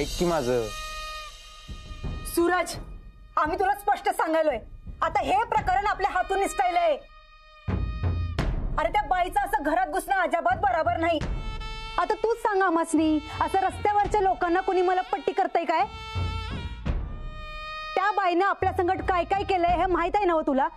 ऐक की माझं. सूरज, आम्ही तुला स्पष्ट सांगायलोय, आता हे प्रकरण आपल्या हातून निसटायलंय. अरे त्या बाईचं असं घरात घुसणं अजिबात बरोबर नाही. आता तूच सांग आम्हासनी, असं रस्त्यावरच्या लोकांना कोणी मला पट्टी करताय काय? त्या बाईनं आपल्या संकट काय काय केलंय हे माहित आहे ना हो तुला?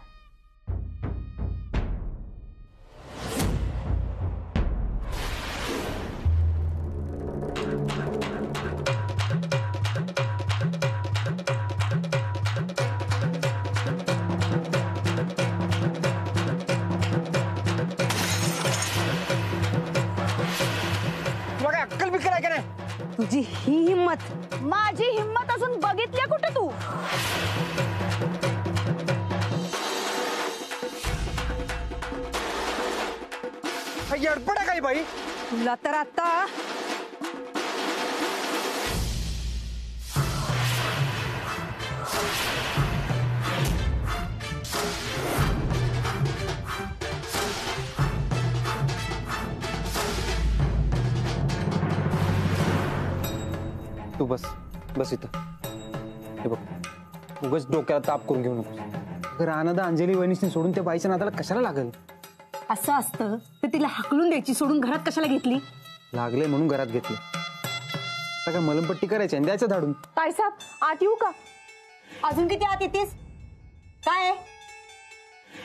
अक्कल बिक्कल आहे का नाही? तुझी ही हिम्मत. माझी हिम्मत असून बघितली कुठे तू? अडपड आहे काही बाई तुला तर आता तू बस बस इथं. हे बघ, उगाच डोक्याला ताप करून घेऊ नको. अगर आनंदा अंजली वहिनीसनी सोडून त्या बाईच्या नादाला कशाला लागल? असं असतं तर तिला हाकलून द्यायची, सोडून घरात कशाला घेतली? लागले म्हणून घरात घेतली. आता काय मलमपट्टी करायची आणि द्यायचं धाडून. ताईसाहेब, आत येऊ का? अजून किती आत येतेस? काय?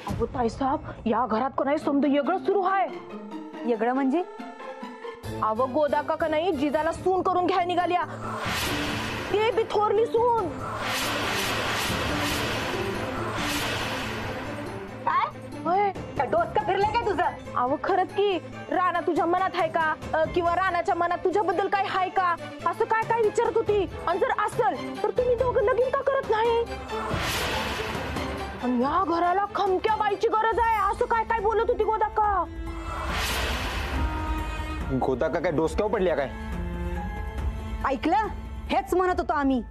अगो ताईसाहेब, या घरात कोणाही समज वेगळं सुरू आहे. वेगळं म्हणजे? अव गोदा का नाही जिजाला सून करून घ्याय निघाल्या. ते बी थोरली सून. काय डोसका फिरलाय काय तुझं? अव खरंच की, राणा तुझ्या मनात आहे का, किंवा राणाच्या मनात तुझ्याबद्दल काय आहे का, असं काय काय विचारत होती. आणि जर असेल तर तुम्ही दोघं लगीन का करत नाही? आणि या घराला खमक्या बाईची गरज आहे असं काय काय बोलत होती गोदाका. गोदाका काय डोसक्यावर पडल्या काय? ऐकलं? हेच म्हणत होतो आम्ही.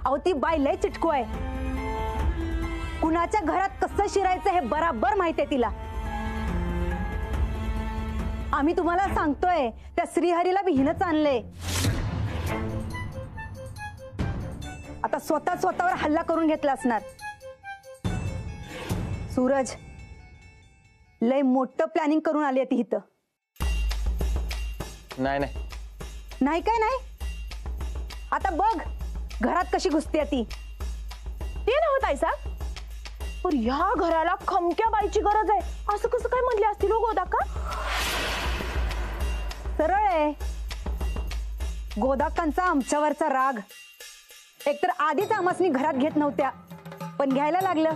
अहो ती बाई लय चिटकू आहे. कुणाच्या घरात कसं शिरायचं हे बराबर माहिती आहे तिला. आम्ही तुम्हाला सांगतोय, त्या श्रीहरीला बी हिनच आणले. आता स्वतःवर हल्ला करून घेतला असणार. सूरज, लय मोठं प्लॅनिंग करून आली ती इथं. नाही नाही काय नाही? आता बघ घरात कशी घुसते ती. ते नव्हतं ताईसाहेब, पण या घराला खमक्या बाईची गरज आहे असं कसं काय म्हणले असतील हो गोदाका? सरळ आहे. गोदाकांचा आमच्यावरचा राग एकतर आधीच आमासनी घरात घेत नव्हत्या, पण घ्यायला लागलं.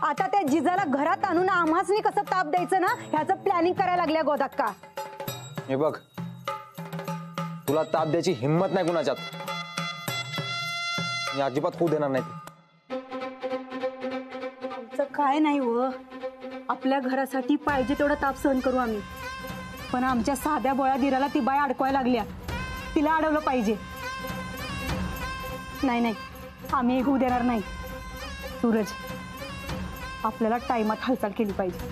आता त्या जिजाला घरात आणून आम्हासनी कसं ताप द्यायचं ना ह्याचं प्लॅनिंग करायला लागल्या गोदाक्का. हे बघ, तुला ताप द्यायची हिम्मत नाही कुणाच्यात. मी अजिबात होऊ देणार नाही. आमचं काय नाही व, आपल्या घरासाठी पाहिजे तेवढा ताप सहन करू आम्ही, पण आमच्या साध्या बोळ्या दिराला ती बाई अडकवायला लागल्या. तिला अडवलं पाहिजे. नाही आम्ही होऊ देणार नाही. सूरज, आपल्याला टाइमात हालचाल केली पाहिजे.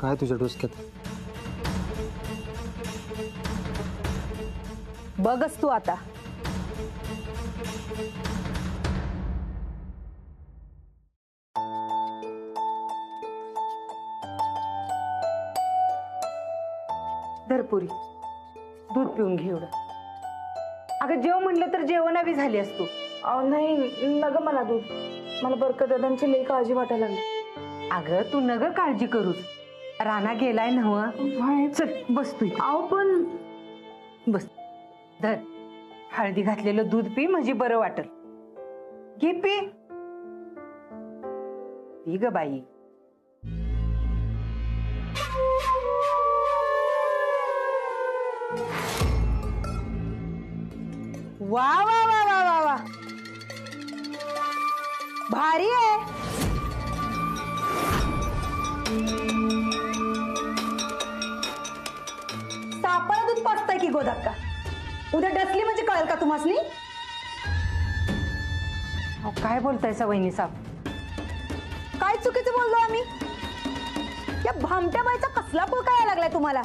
काय तुझ्या डोसक्यात? बघच तू आता. धरपुरी दूध पिऊन घे एवढं. अगं जेव म्हणलं तर जेवणावी झाली असतो. नाही नग मला दूध, मला बरकत दादांची लई काळजी वाटायला लागली. अगं तू नग काळजी करूस, राणा गेलाय नव्ह. चल बस तू. आव पण बस, धर. हळदी घातलेलं दूध पी, म्हणजे बरं वाटल. घे पी. पी ग बाई. वा वा वा वा वा वा, भारी आहे. सापाला दूध पाचताय की गोदाक्का? उद्या डसली म्हणजे कळेल का तुम्हासनी? काय बोलतायसा वहिनी साहेब? काय चुकीचं बोललो आम्ही? या भामट्या बाईचा कसला पुळ काय लागलाय तुम्हाला?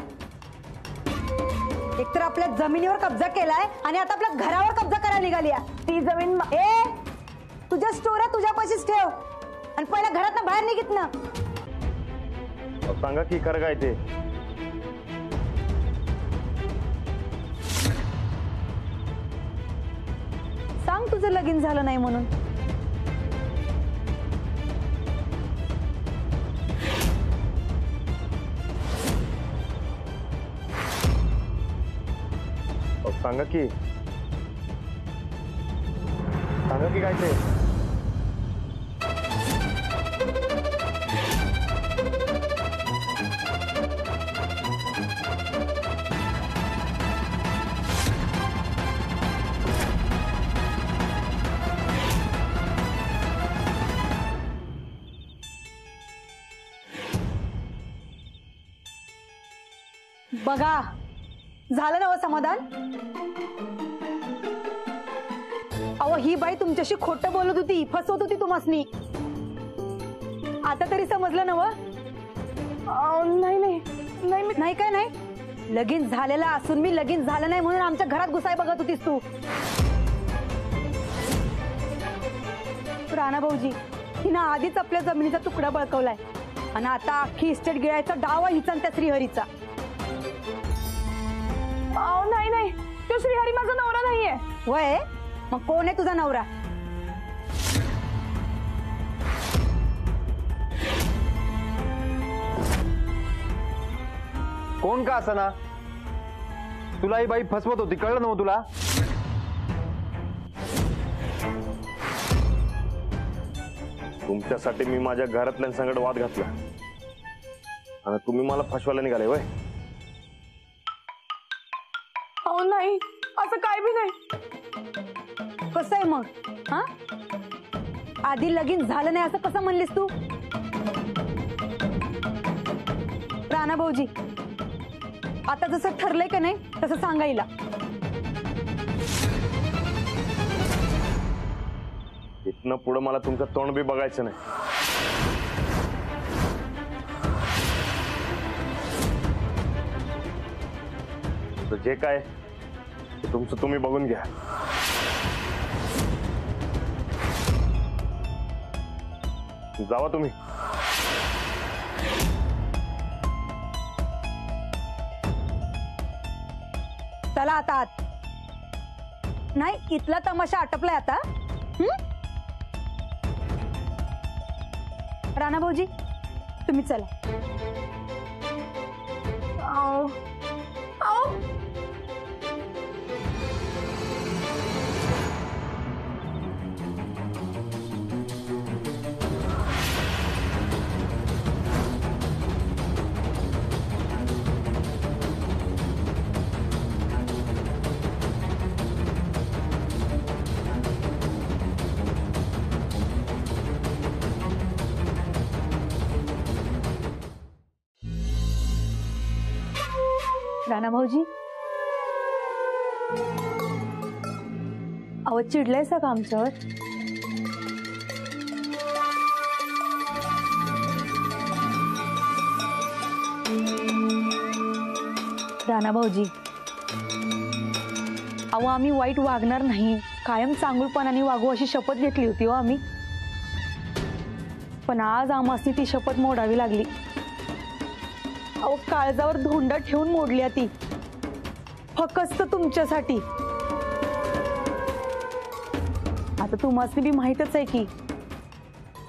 एकतर आपल्या जमिनीवर कब्जा केलाय आणि आता आपल्या घरावर कब्जा करायला निघाली आहे. ती जमीन तुझ्या स्टोऱ्या तुझ्यापाशीच ठेव आणि पहिल्या घरातनं बाहेर निघित ना. सांगा की खरं काय ते. सांग तुझं लगीन झालं नाही म्हणून. सांगा की काय ते. बघा झालं ना हो समाधान. अहो ही बाई तुमच्याशी खोटं बोलत होती, फसवत होती तुम्हासनी. आता तरी समजलं ना? नाही नाही नाही नाही काय नाही. लगीन झालेला असून मी लगीन झालं नाही म्हणून आमच्या घरात घुसाय बघत होतीस तू. राणा भाऊजी हिनं आधीच आपल्या जमिनीचा तुकडा बळकवलाय आणि आता अख्खी इस्टेट गिळायचा डाव हिचा आणि त्या श्रीहरीचा. नाही नाही, तो श्रीहरी माझा नवरा नाहीये. वय मग कोण आहे तुझा नवरा? कोण का असं ना, तुला ही बाई फसवत होती, कळलं ना तुला? तुमच्यासाठी मी माझ्या घरातल्यांसंगत वाद घातला आणि तुम्ही मला फसवायला निघाले वय. नाही असं काय बी नाही. कसं आहे मग? हा आधी लगीन झालं नाही असं कसं म्हणलीस तू? राणा भाऊजी आता जसं ठरलंय का नाही तसं सांगायला. इथनं पुढं मला तुमचं तोंड बी बघायचं नाही. जे काय तुमचं तुम्ही बघून घ्या. जावा तुम्ही. चला आता आत. नाही इथला तमाशा आटपलाय आता. राणा भाऊजी तुम्ही चला. राणा भाऊजी अहो चिडलाय का आमच्यावर? राणा भाऊजी अहो आम्ही वाईट वागणार नाही, कायम चांगुलपणाने वागू अशी शपथ घेतली होती हो आम्ही. पण आज आम्हासनी ती शपथ मोडावी लागली. अहो काळजावर धोंडा ठेवून मोडली ती, फक्त तुमच्यासाठी. आता तुम्हासनी बी माहीतच आहे की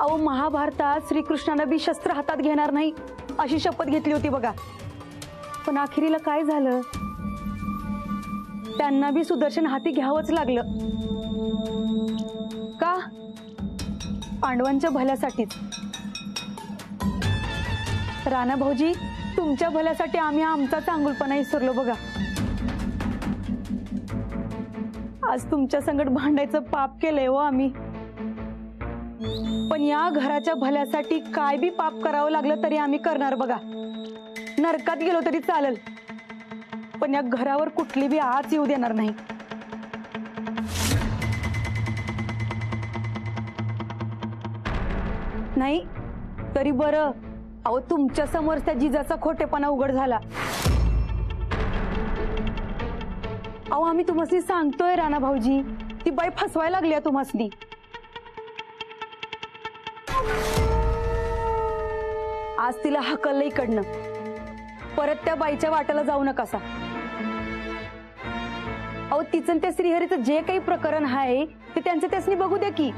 अहो महाभारतात श्रीकृष्णानं बी शस्त्र हातात घेणार नाही अशी शपथ घेतली होती बघा. पण अखेरीला काय झालं? त्यांना बी सुदर्शन हाती घ्यावंच लागलं. का? पांडवांच्या भल्यासाठीच. राणा भाऊजी तुमच्या भल्यासाठी आम्ही आमचा चांगुलपणा विसरलो बघा. आज तुमच्या संगत भांडायचं पाप केलंय हो आम्ही. पण या घराच्या भल्यासाठी काय बी पाप करावं लागलं तरी आम्ही करणार बघा. नरकात गेलो तरी चालेल, पण या घरावर कुठली बी आच येऊ देणार नाही. नाही तरी बरं अहो तुमच्या समोर त्या जिजाचा खोटेपणा उघड झाला. अहो आम्ही तुम्हाला सांगतोय राणा भाऊजी, ती बाई फसवायला लागली आहे तुम्हासनी. आज तिला हकललं इकडनं, परत त्या बाईच्या वाट्याला जाऊ नकासा. अहो तिचं त्या श्रीहरीचं जे काही प्रकरण आहे ते त्यांचं त्यासनी बघू द्या की,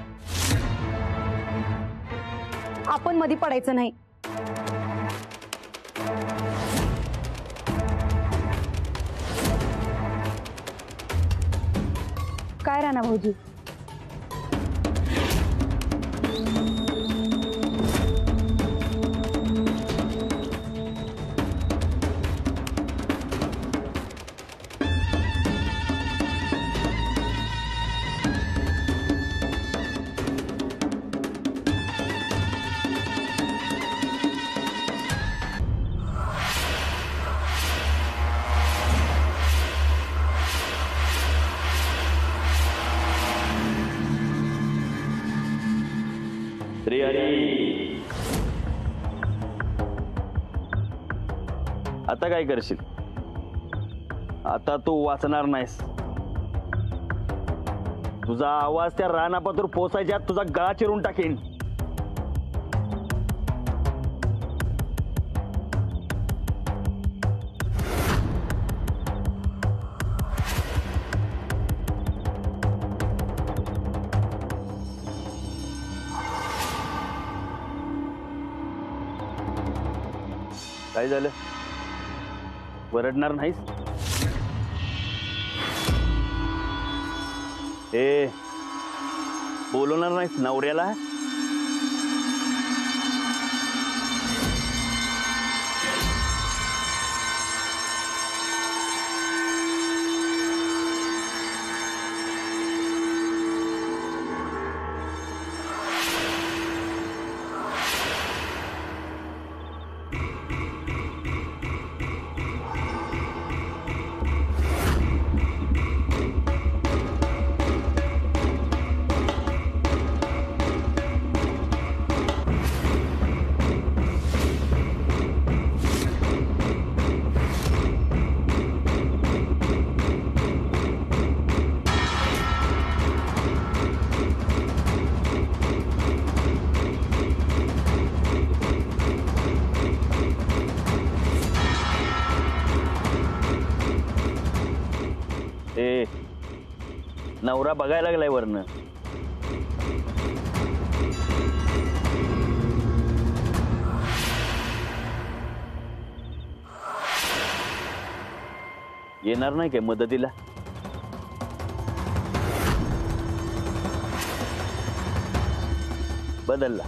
आपण मध्ये पडायचं नाही. काय राणा भाऊजी? श्रीहरी, आता काय करशील? आता तू वाचणार नाहीस. तुझा आवाज त्या रानापातूर पोचायच्या तुझा गळा चिरून टाकेन. काय झालं? वरडणार नाहीस? बोलवणार नाहीस नवऱ्याला? नवरा बघायला लागलाय वरनं. येणार नाही काय मदतीला? बदलला,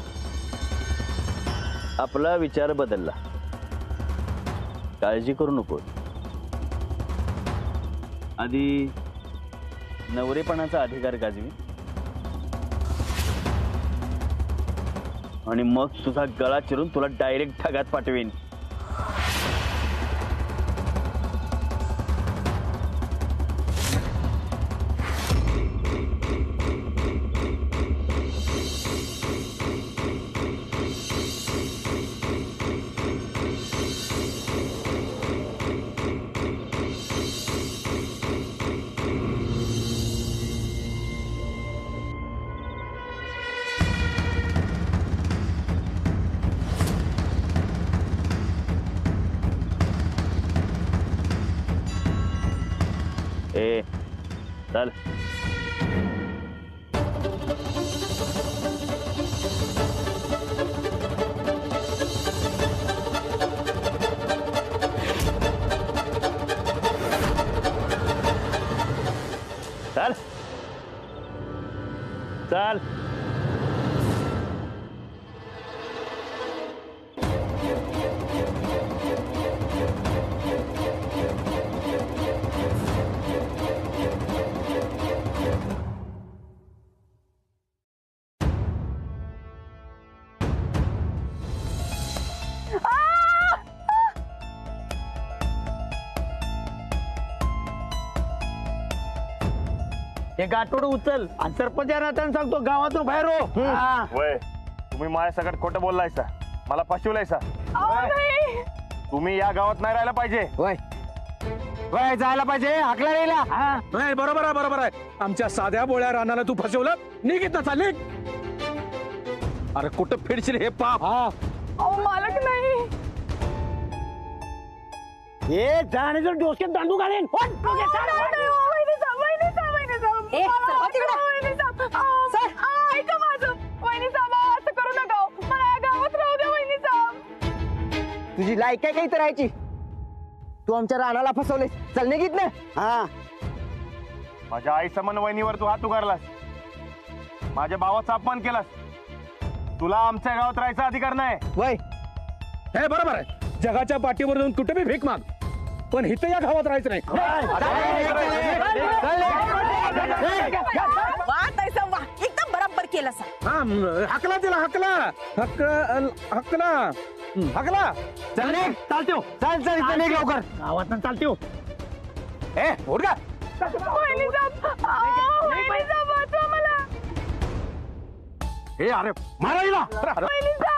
आपला विचार बदलला. काळजी करू नको. आधी नवरेपणाचा अधिकार गाजवी आणि मग तुझा गळा चिरून तुला डायरेक्ट ढगात पाठवेन. चल. चल चल. हे गाठोड उचल आणि सरपंच नात्यानं सांगतो गावातून बाहेर हो. वय तुम्ही माझ्या सगळ्यात खोटं बोललायसा. मला फसवलंयसा अहो, नाही. तुम्ही या गावात नाही राहायला पाहिजे. वय वय जायला पाहिजे हाकला यायला. नाही बरोबर आहे बरोबर आहे. आमच्या साध्या बोळ्या रानाला तू फसवलं. निघ इथं, चाल निघ. अरे कुठं फिरशील हे पाप. अहो मालक नाही. हे जाण्याचं डोक्यात दांडू घालेन. ए, चल, हो तिकडे. सर. ऐका माझं. वहिनी साहेब असं करू नका. मला या गावात राहू द्या वहिनी साहेब. तुझी लायक आहे का इथं राहायची? तू आमच्या रानाला फसवलेस. चल निघित ना. हा माझ्या आई समान वहिनीवर तू हात उगारलास. माझ्या भावाचा अपमान केलास. तुला आमच्या गावात राहायचा अधिकार नाही. वय हे बरोबर आहे. जगाच्या पाठीवर जाऊन कुठे बी भीक माग, पण इथं या गावात राहायचं नाही. एकदम बरोबर केलं सर. हकला तिला, हकला हकला हकला. चल निघ. चालतो. चल चल इथं निघ लवकर. गावात चालतो. ए उठ का. वहिनी साहेब. वहिनी साहेब वाचवा मला. हे अरे मारा हिला. वहिनी साहेब.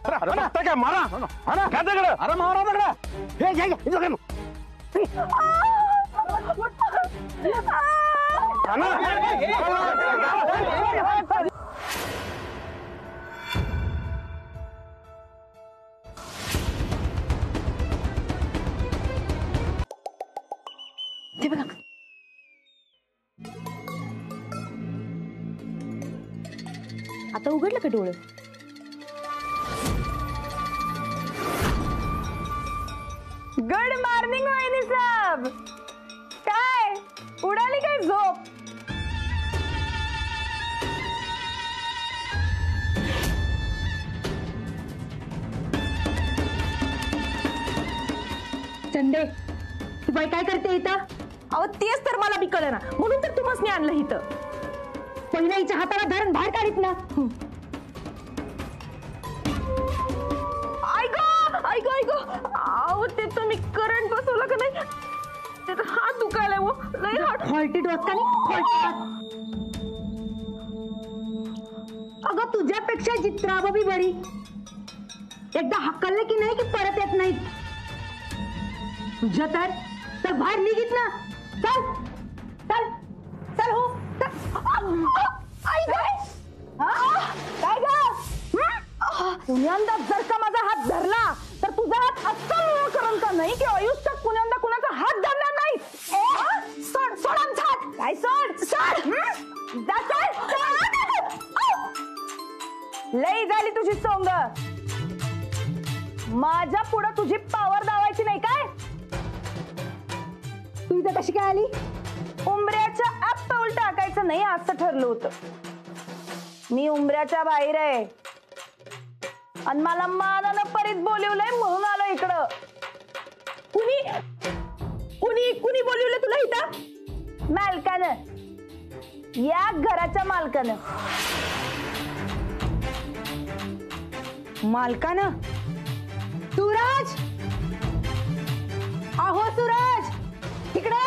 अरे बघता काय मारा. काय दगड. अरे मारा दगड. हे घे घे. इथं घे. ते बघा. आता उघडलं का डोळे? गुड मॉर्निंग वहिनी साहेब. काय उडाली काय झोप? चंदे तू बाई काय करते इथं? अहो तेच तर मला बी कळेना, म्हणून तर तुम्हासनी आणलं इथं. पहिल्या हिच्या हाताला धरण बाहेर काढीत ना. ऐक अहो ते तुम्ही करंट बसवलं का नाही, ते तर हात दुखायला हो. लय हात. हॉल्टी डोस का नाही. अगं तुझ्यापेक्षा चित्राबाबी बरी. एकदा हक्कलले की नाही की परत येत नाहीत. तुझ्या तर बाहेर निघित ना. चल चल चल हो. काय ग? पुण्यांदा जर का माझा हात धरला तर तुझा हात अस्सल करून का नाही की आयुष्यात पुण्यांदा कुणाचा हात धरणार नाही. सोड सोड आमचा हात. काय सोड सोड. जा, सोड. लई झाली तुझी सोंग. माझ्या पुढं तुझी पावर दावायची नाही काय? तू इथं कशी काय आली? उंबऱ्याच्या आत पाऊल टाकायचं नाही असं ठरलं होतं. मी उंबऱ्याच्या बाहेर आहे आणि मला मानानं परीत बोलवलंय म्हणून आलो इकडं. कुणी कुणी कुणी बोलवलं तुला इथं? मालकानं. या घराच्या मालकानं. मालकानं? सूरज, अहो सूरज तिकडे.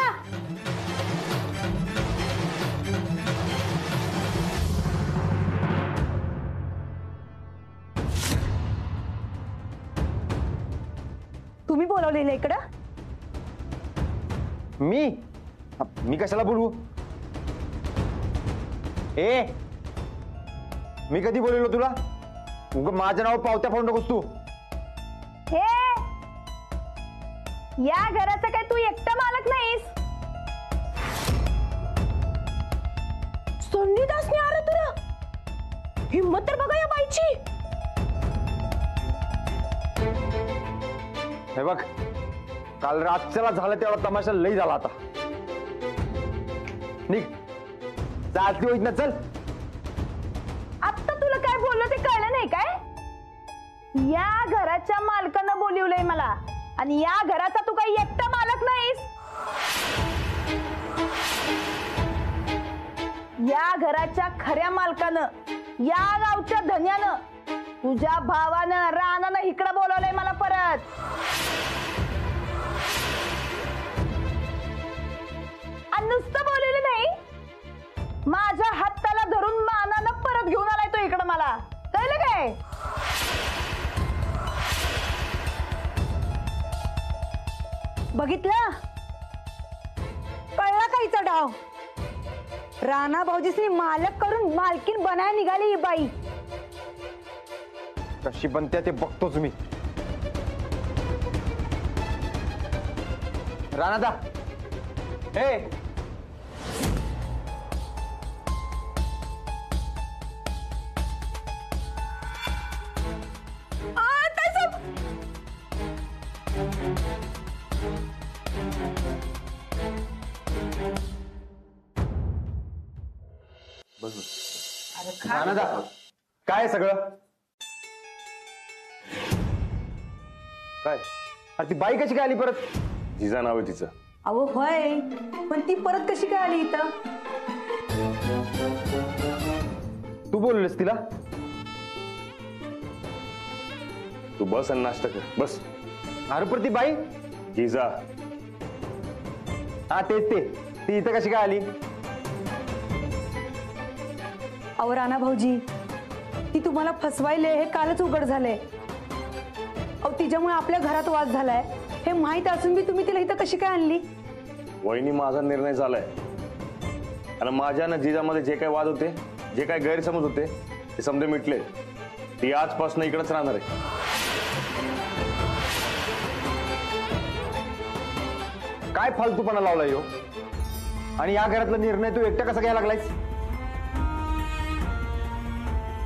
तुम्ही बोलवलेलं इकडं? मी कशाला बोलवू? ए मी कधी बोलवलो तुला? माझं नाव पावत्या फोन नकोस तू. हे या घराचा काय तू एकटा मालक नाहीस? संडीदासने आलं तुला. हिम्मत तर बघा या बाईची. हे बघ काल रातच्याला झालं तेवढा तमाशा लई झाला. आता निघ. चालती होईत ना. चल. आता तुला काय बोललो ते कळलं नाही काय? या घराच्या मालकानं बोलवलंय मला आणि या घराचा तू काही एकटा मालक नाहीस. या घराच्या खऱ्या मालकानं, या गावच्या धन्यानं, तुझ्या भावानं रानानं इकडं बोलवलंय मला परत. आणि नुसतं बोलवलं नाही, माझ्या हाताला धरून मानानं परत घेऊन आलाय तो इकडं मला. कळलं काय? काय? बघितलं, कळला काहीचा डाव. राणा भाऊजीसनी मालक करून मालकीन बनाय निघाली ही बाई. कशी बनते ते बघतोच मी. राणादा, ए राणादा, काय सगळं? काय अरे ती बाई कशी काय आली परत? जिजा नाव आहे तिचं. अहो होय, पण ती परत कशी काय आली इथं? तू बोललेस तिला? तू बस आणि नाश्ता कर, बस. अरे पण ती बाई? जिजा. हा तेच ते. ती इथं कशी काय आली? अहो राणा भाऊजी, ती तुम्हाला फसवायले हे कालच उघड झालंय. अहो तिच्यामुळे आपल्या घरात वाद झालाय हे माहित असून बी तुम्ही तिला इथं कशी काय आणली? वहिनी, माझा निर्णय झालाय आणि माझ्या ना जिजामध्ये जे काही वाद होते, जे काही गैरसमज होते, ते समजे मिटले. ती आजपासून इकडेच राहणार आहे. काय फालतूपणा लावलाय हो? आणि या घरातला निर्णय तू एकटा कसा घ्यायला लागलायस?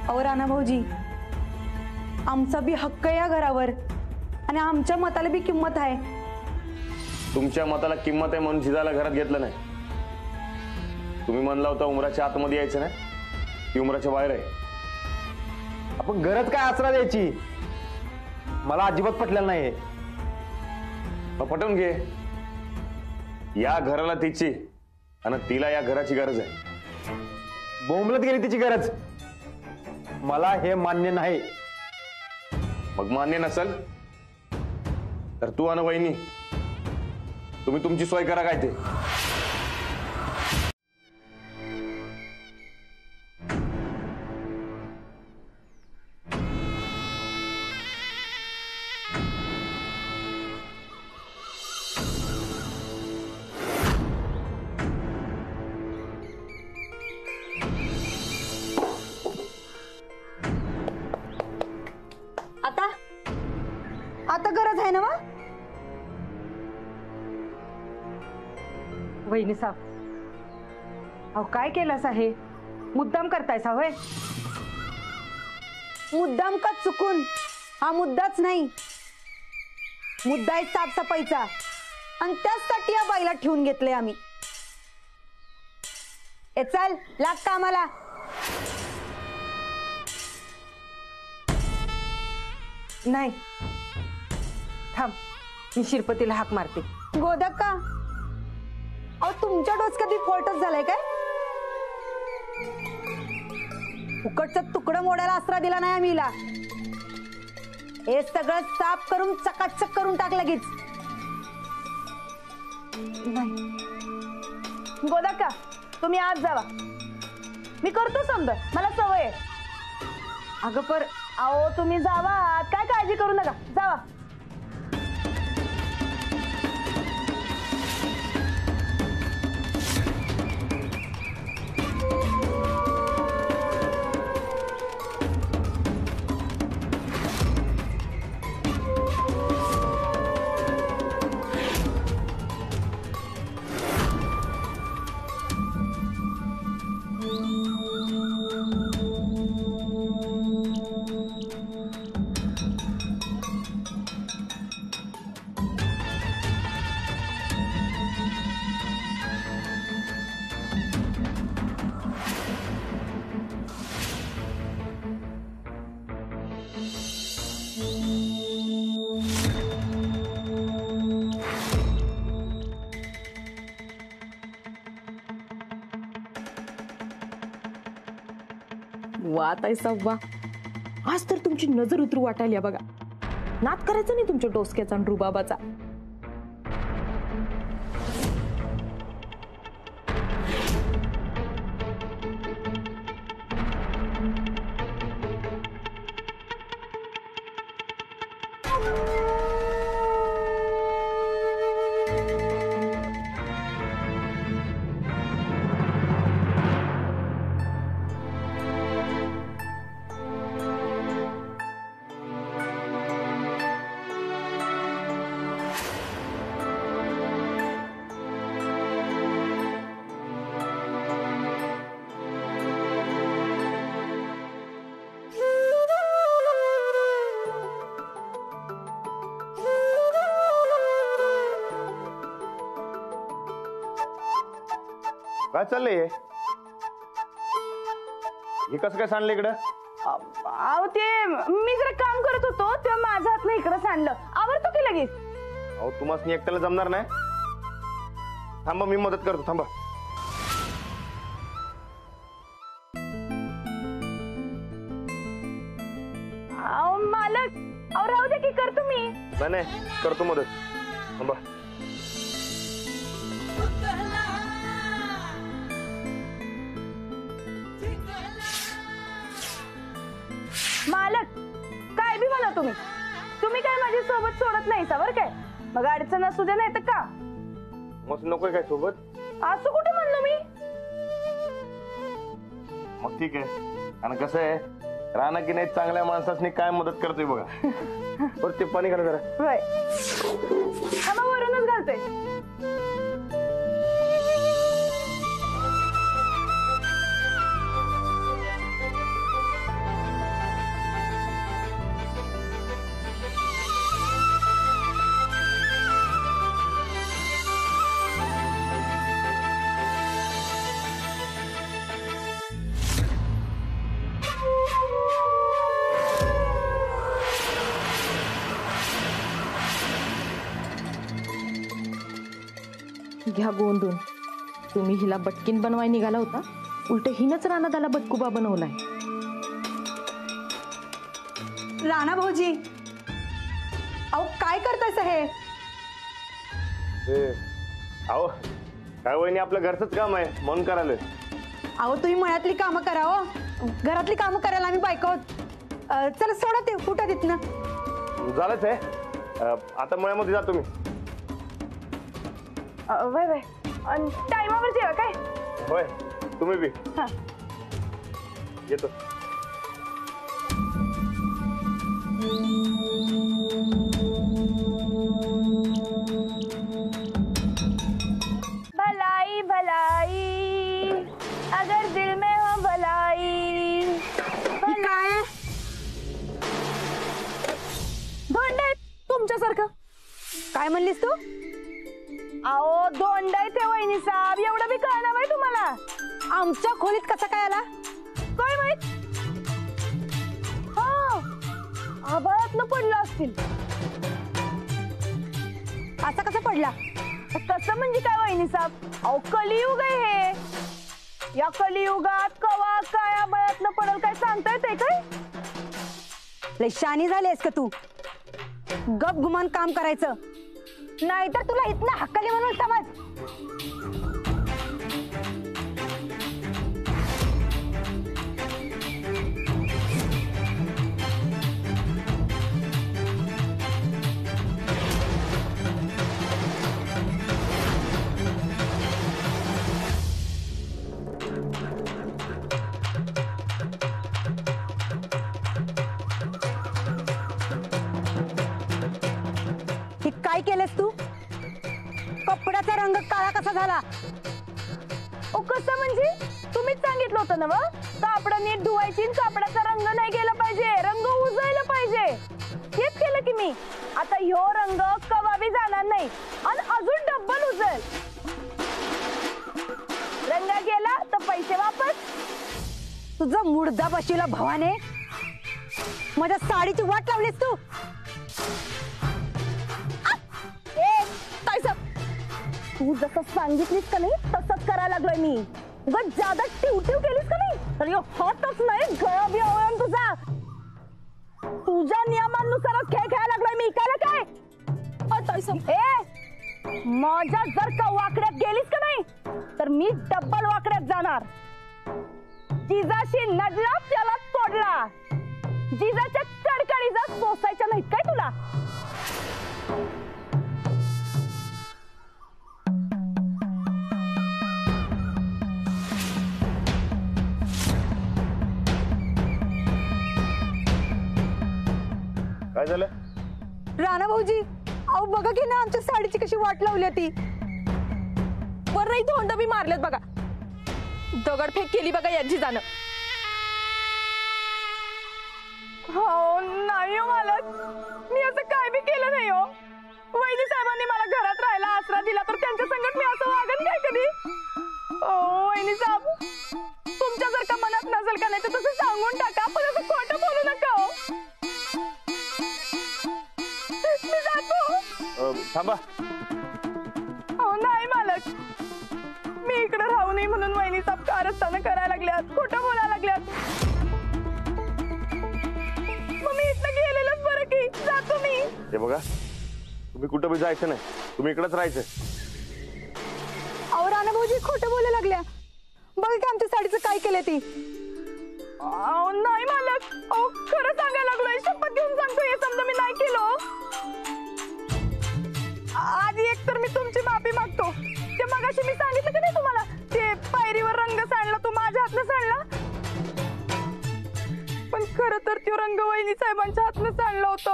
अहो राणा भाऊजी, आमचा बी हक्क आहे या घरावर आणि आमच्या मताला बी किंमत आहे. तुमच्या मताला किंमत आहे म्हणून जिजाला घरात घेतलं नाही. तुम्ही म्हणला होता उमराच्या आतमध्ये यायचं नाही, ती उमराच्या बाहेर आहे. आपण गरज काय आसरा द्यायची? मला अजिबात पटलेलं नाही. मग पटवून घे. या घराला तिची आणि तिला या घराची गरज आहे. बोंबलत गेली तिची गरज. मला हे मान्य नाही. मग मान्य नसल तर तू आणि वहिनी तुम्ही तुमची सोय करा. काय ते आता आता गरज आहे ना वा? वहिनी साहेब, अहो काय केलंस आहे? मुद्दाम करतायसा होय? मुद्दाम का चुकून? हा मुद्दाच नाही. मुद्दा आहे साफसफाईचा आणि त्याचसाठी या बाईला ठेवून घेतले आम्ही. ए चल, लाग कामाला. नाही, थांब, मी शिरपतीला हाक मारते. गोदक का? अहो तुमच्या डोसक्यात बी फॉल्टच झालाय काय? फुकटचं तुकडं मोडायला आसरा दिला नाही आम्ही हिला. हे सगळं साफ करून चकाचक करून टाक लगेच. नाही गोदाका, तुम्ही आज जावा, मी करतो समज, मला सवय आहे. अगं पर अहो तुम्ही जावा, काय काळजी करू नका, जावा. वा ताईसा वा, आज तर तुमची नजर उतरू वाटायला बघा. नाद करायचं नाही तुमच्या डोसक्याचा आणि रुबाबाचा. काय चाललंय हे कसं काय सांडलं इकडं? अहो ते मी जरा काम करत होतो तेव्हा माझ्या हातनं इकडं सांडलं. आवडतो की लगेच. अहो तुम्हाला एकट्याला जमणार नाही. थांबा मी मदत करतो. थांबा. अहो मालक, अहो राहू दे की करतो मी. नाही करतो मदत. थांबा. मालक काय बी म्हणा तुम्ही काय माझी सोबत सोडत नाही बरं काय. मग अडचण असू दे नाही तर का मग नकोय काय सोबत? असं कुठे म्हणलो मी. मग ठीक आहे. आणि कसं आहे राणा की नाही चांगल्या माणसाने काय मदत करतोय बघा. बरं ते पाणी घाला जरा. होय आम्हा वरूनच घालतोय. घ्या गोंधून. तुम्ही हिला बटकीन बनवाय निघाला होता, उलट हिनच रानादाला बटकुबा बनवलाय. राणा भाऊजी, अहो काय करतायस हे? अहो काय वहिनी आपलं घरचंच काम आहे म्हणून करायला. अहो तुम्ही मळ्यातली कामं करा हो. घरातली कामं करायला आम्ही बायका आहोत. चला सोडा ते फुटा तिथनं. झालंच आहे. आता मळ्यामध्ये जा तुम्ही. वय वय टायमावर जेवा काय. होय तुम्ही बी. हा येतो. भलाई भलाई अगर दिल में हो भलाई. काय धोंड तुमच्यासारखं. काय म्हणलीस तू? अहो धोंड आहे ते वहिनी साहेब. एवढं बी कळणार बाई तुम्हाला. आमच्या खोलीत कसा काय आला? काय माहित. हा आभाळातनं पडलं असतील. असा कसा पडला? तसं म्हणजे काय वहिनी साहेब, अहो कलियुग आहे हे. या कलियुगात कवा काय आभाळातनं पडल काय सांगता येते काय. लय शानी झालीस का तू? गप गुमान काम करायचं, नाहीतर तुला इथनं हक्कली म्हणून समज. काय केलंस तू? कपड्याचा रंग काळा कसा झाला? ओ कसं म्हणजे? तुम्हीच सांगितलं होतं ना व, कापडं नीट धुवायची, कापडाचा रंग नाही गेला पाहिजे, रंग उजळला पाहिजे. हेच केलं की मी. आता ह्यो रंग कवाबी जाणार नाही आणि अजून डब्बल उजळ. रंग गेला तर पैसे वापस. तुझा मुडदा बशीला भावाने. माझ्या साडीची वाट लावलीस तू. तू जसं सांगितलीस का नाही तसंच करायला लागलोय मी. उगाच ज्यादा टिवटिव केलीस का नाही तर हातच नाही गळा बी आवळण तुझा. तुझ्या नियमानुसारच खेळ खेळायला लागलोय मी. काय माझ्या जर का वाकड्यात गेलीस का नाही तर मी डब्बल वाकड्यात जाणार. जिजाशी नडला त्याला तोडला. जिजाच्या चडकाळीचा सोसायच्या नाहीत काय तुला. जा. काय झालं? राणा भाऊजी, अहो बघा की ना आमच्या साडीची कशी वाट लावली ती. वर नाही धोंड बी मारलेत बघा. दगडफेक केली बघा यांची जाणं. हो नाही हो मालक, मी असं काय बी केलं नाही हो. वैद्य साहेबांनी मला घरात राहायला आसरा दिला तर त्यांच्या संगत मी असं वागन काय कधी? ओ वैनी साहेब, तुमच्या जर का मनात नसेल का नाही तर तसं सांगून टाका, पण असं खोटं बोलू नका हो. मी जातो. थांबा. हो नाही मालक, मी इकडे राहू नये म्हणून वैनी साहेब कारस्थानं करायला लागल्यात, खोटं बोलायला लागल्यात. मग मी इथनं गेलेलंच बरं की. जातो मी. हे बघा, तुम्ही कुठं बी जायचं नाही, तुम्ही इकडेच राहायचं. अहो राणा भाऊजी खोटं बोलायला लागल्या. बघा की आमच्या साडीचं काय केलं ती. नाही मालक, अहो खरं सांगायला लागलोय, शपथ घेऊन सांगतो हे समजा मी नाही केलो. आधी एक तर मी तुमची माफी मागतो. ते मगाशी मी सांगितलं की नाही तुम्हाला, ते पायरीवर रंग सांडला तो माझ्या हातनं सांडला, पण खरं तर तो रंग वहिनी साहेबांच्या हातनं सांडला होता.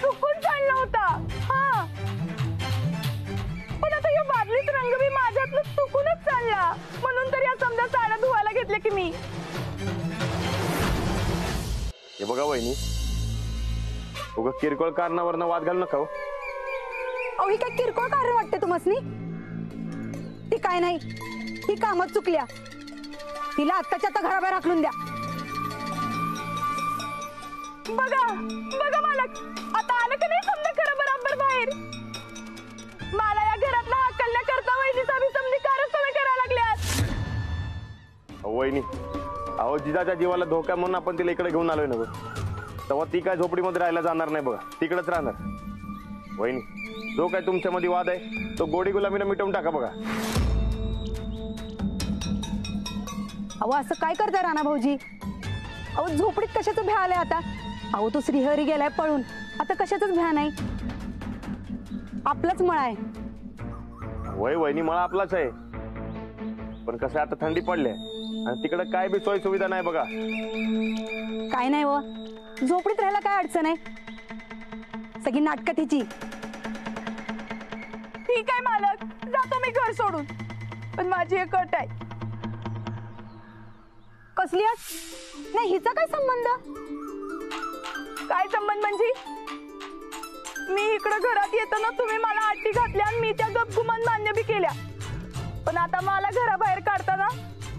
चुकून सांडला होता. हा, पण आता या बादलीत रंग बी माझ्यातनं चुकूनच सांडला, म्हणून तर या समजा साड्या धुवायला घेतल्या की मी. हे बघा वहिनी, उगा किरकोळ कारणावरनं वाद घालू नका हो. अहो ही काय किरकोळ कारण वाटते तुम्हासनी? ती काय नाही, ही कामच चुकल्या. तिला आत्ताच्या आता घराबाहेर हाकलून द्या. बघा बघा मालक, आता आलं का नाही समजा खरं बरोबर बाहेर. मला या घरातला हाकलण्याकरता वहिनी साहेब समजी कारस्थानं करायला लागल्यात. वहिनी, अहो जिजाच्या जीवाला धोका म्हणून आपण तिला इकडे घेऊन आलोय ना गं. तेव्हा ती काय झोपडीमध्ये राहायला जाणार नाही बघा, तिकडेच राहणार. वहिनी, जो काय तुमच्यामध्ये वाद आहे तो गोडी गुलामीनं मिटवून टाका बघा. अहो असं काय करताय राणा भाऊजी? अहो झोपडीत कशाचं भ्या आलंय आता? अहो तो श्रीहरी गेलाय पळून, आता कशाचंच भ्या नाही. आपलाच मळा आहे. वय वहिनी, मळा आपलाच आहे, पण कसं आता थंडी पडली आणि तिकडे काय बी सोय सुविधा नाही बघा. काय नाही व, झोपडीत राहायला काय अडचण आहे? सगळी नाटकं तिची. ठीक आहे मालक, जातो मी घर सोडून, पण माझी एक अट आहे. कसली अट? नाही हिचा काय संबंध? काय संबंध म्हणजे? मी इकडं घरात येताना तुम्ही मला अटी घातल्या आणि मी त्या गपगुमान मान्य बी केल्या, पण आता मला घराबाहेर काढताना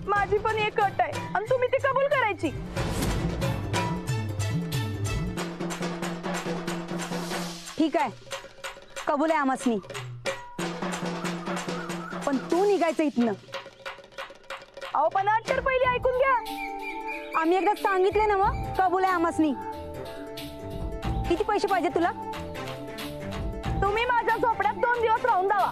माझी पण एक अट आहे आणि तुम्ही ती कबूल करायची. ठीक आहे, कबूल आहे आमसनी, पण तू निघायचं इथनं. अहो पण अट तर पहिली ऐकून घ्या. आम्ही एकदा सांगितले ना मग, कबूल आहे आमसनी. किती पैसे पाहिजे तुला? तुम्ही माझ्या झोपड्यात 2 दिवस राहून जावा.